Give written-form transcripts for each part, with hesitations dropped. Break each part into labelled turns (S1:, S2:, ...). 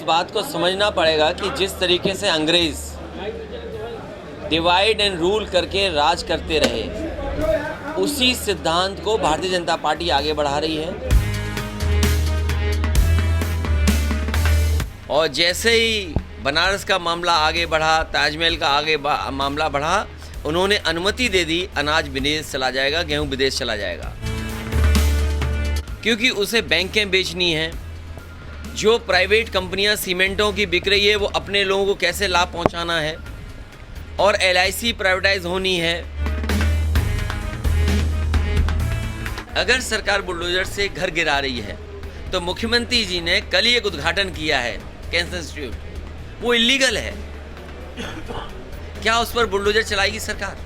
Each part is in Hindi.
S1: इस बात को समझना पड़ेगा कि जिस तरीके से अंग्रेज डिवाइड एंड रूल करके राज करते रहे, उसी सिद्धांत को भारतीय जनता पार्टी आगे बढ़ा रही है। और जैसे ही बनारस का मामला आगे बढ़ा, ताजमहल का मामला बढ़ा, उन्होंने अनुमति दे दी, अनाज विदेश चला जाएगा, गेहूं विदेश चला जाएगा, क्योंकि उसे बैंकें बेचनी हैं। जो प्राइवेट कंपनियां सीमेंटों की बिक रही है, वो अपने लोगों को कैसे लाभ पहुंचाना है, और LIC प्राइवेटाइज होनी है। अगर सरकार बुलडोजर से घर गिरा रही है, तो मुख्यमंत्री जी ने कल ही एक उद्घाटन किया है कैंसर इंस्टीट्यूट, वो इलीगल है। क्या उस पर बुलडोजर चलाएगी सरकार?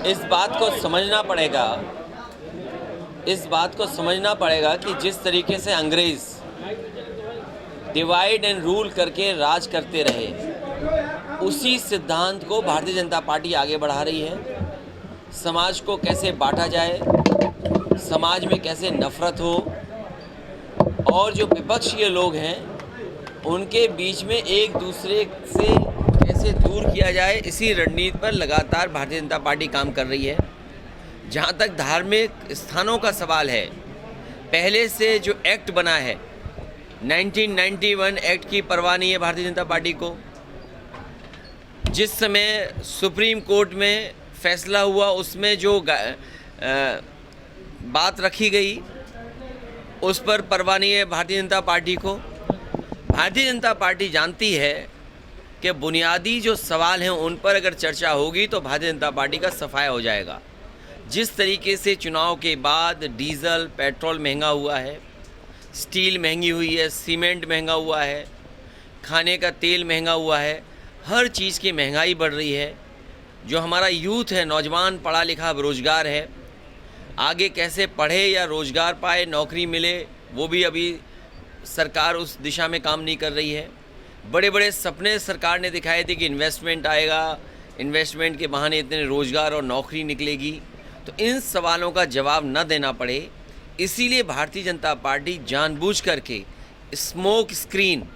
S1: इस बात को समझना पड़ेगा कि जिस तरीके से अंग्रेज डिवाइड एंड रूल करके राज करते रहे, उसी सिद्धांत को भारतीय जनता पार्टी आगे बढ़ा रही है। समाज को कैसे बांटा जाए, समाज में कैसे नफरत हो, और जो विपक्षीय लोग हैं उनके बीच में एक दूसरे से कैसे दूर किया जाए, इसी रणनीति पर लगातार भारतीय जनता पार्टी काम कर रही है। जहाँ तक धार्मिक स्थानों का सवाल है, पहले से जो एक्ट बना है 1991 एक्ट की परवाह नहीं है भारतीय जनता पार्टी को। जिस समय सुप्रीम कोर्ट में फैसला हुआ, उसमें जो बात रखी गई, उस पर परवाह नहीं है भारतीय जनता पार्टी को। भारतीय जनता पार्टी जानती है कि बुनियादी जो सवाल हैं उन पर अगर चर्चा होगी तो भारतीय जनता पार्टी का सफाया हो जाएगा। जिस तरीके से चुनाव के बाद डीजल पेट्रोल महंगा हुआ है, स्टील महंगी हुई है, सीमेंट महंगा हुआ है, खाने का तेल महंगा हुआ है, हर चीज़ की महंगाई बढ़ रही है। जो हमारा यूथ है, नौजवान पढ़ा लिखा बेरोजगार है, आगे कैसे पढ़े या रोज़गार पाए, नौकरी मिले, वो भी अभी सरकार उस दिशा में काम नहीं कर रही है। बड़े बड़े सपने सरकार ने दिखाए थे कि इन्वेस्टमेंट आएगा, इन्वेस्टमेंट के बहाने इतने रोज़गार और नौकरी निकलेगी। तो इन सवालों का जवाब न देना पड़े, इसीलिए भारतीय जनता पार्टी जानबूझ करके स्मोक स्क्रीन,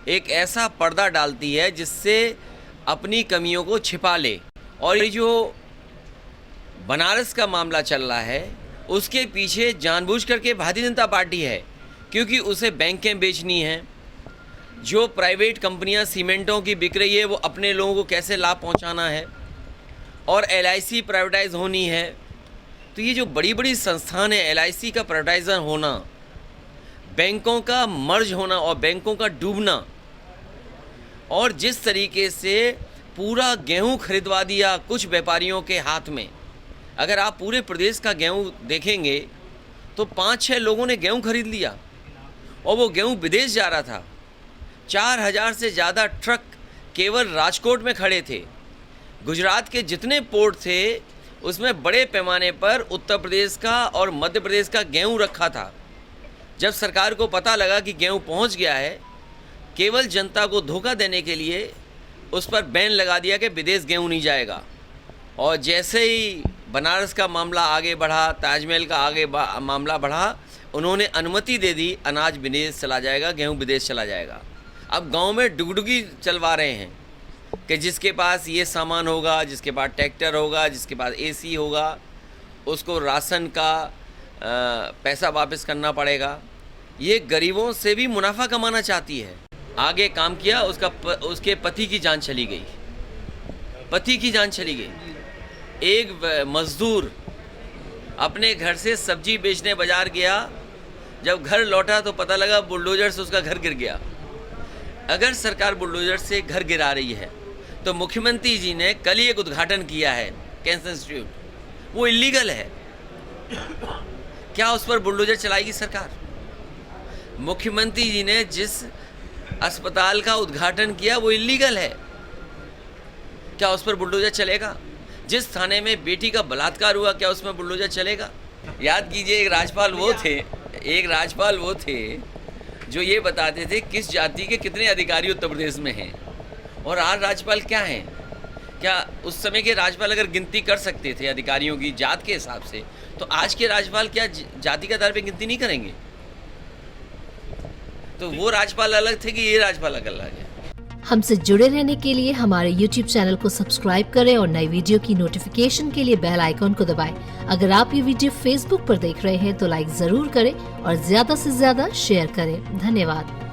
S1: एक ऐसा पर्दा डालती है जिससे अपनी कमियों को छिपा ले। और ये जो बनारस का मामला चल रहा है, उसके पीछे जानबूझ करके भारतीय जनता पार्टी है, क्योंकि उसे बैंकें बेचनी हैं। जो प्राइवेट कंपनियां सीमेंटों की बिक रही है, वो अपने लोगों को कैसे लाभ पहुंचाना है, और LIC प्राइवेटाइज होनी है। तो ये जो बड़ी बड़ी संस्थान है, LIC का प्राइवेटाइजर होना, बैंकों का मर्ज होना और बैंकों का डूबना, और जिस तरीके से पूरा गेहूं खरीदवा दिया कुछ व्यापारियों के हाथ में। अगर आप पूरे प्रदेश का गेहूं देखेंगे तो 5-6 लोगों ने गेहूं खरीद लिया, और वो गेहूं विदेश जा रहा था। 4000 से ज़्यादा ट्रक केवल राजकोट में खड़े थे। गुजरात के जितने पोर्ट थे, उसमें बड़े पैमाने पर उत्तर प्रदेश का और मध्य प्रदेश का गेहूं रखा था। जब सरकार को पता लगा कि गेहूं पहुंच गया है, केवल जनता को धोखा देने के लिए उस पर बैन लगा दिया कि विदेश गेहूं नहीं जाएगा। और जैसे ही बनारस का मामला आगे बढ़ा, ताजमहल का मामला बढ़ा, उन्होंने अनुमति दे दी, अनाज विदेश चला जाएगा, गेहूं विदेश चला जाएगा। अब गांव में डुगडुगी चलवा रहे हैं कि जिसके पास ये सामान होगा, जिसके पास ट्रैक्टर होगा, जिसके पास AC होगा, उसको राशन का पैसा वापस करना पड़ेगा। ये गरीबों से भी मुनाफा कमाना चाहती है। आगे काम किया, उसके पति की जान चली गई, पति की जान चली गई। एक मजदूर अपने घर से सब्जी बेचने बाजार गया, जब घर लौटा तो पता लगा बुलडोजर से उसका घर गिर गया। अगर सरकार बुलडोजर से घर गिरा रही है, तो मुख्यमंत्री जी ने कल ही एक उद्घाटन किया है कैंसर इंस्टीट्यूट, वो इलीगल है। क्या उस पर बुलडोजर चलाएगी सरकार? मुख्यमंत्री जी ने जिस अस्पताल का उद्घाटन किया वो इलीगल है, क्या उस पर बुलडोजर चलेगा? जिस थाने में बेटी का बलात्कार हुआ, क्या उसमें बुलडोजर चलेगा? याद कीजिए, एक राजपाल वो थे जो ये बताते थे किस जाति के कितने अधिकारी उत्तर प्रदेश में हैं, और आज राज्यपाल क्या हैं? क्या उस समय के राज्यपाल अगर गिनती कर सकते थे अधिकारियों की जात के हिसाब से, तो आज के राज्यपाल क्या जाति के आधार पर गिनती नहीं करेंगे? तो वो राज्यपाल अलग थे कि ये राज्यपाल अलग है?
S2: हमसे जुड़े रहने के लिए हमारे YouTube चैनल को सब्सक्राइब करें और नई वीडियो की नोटिफिकेशन के लिए बेल आइकॉन को दबाएं। अगर आप ये वीडियो Facebook पर देख रहे हैं तो लाइक जरूर करें और ज्यादा से ज्यादा शेयर करें। धन्यवाद।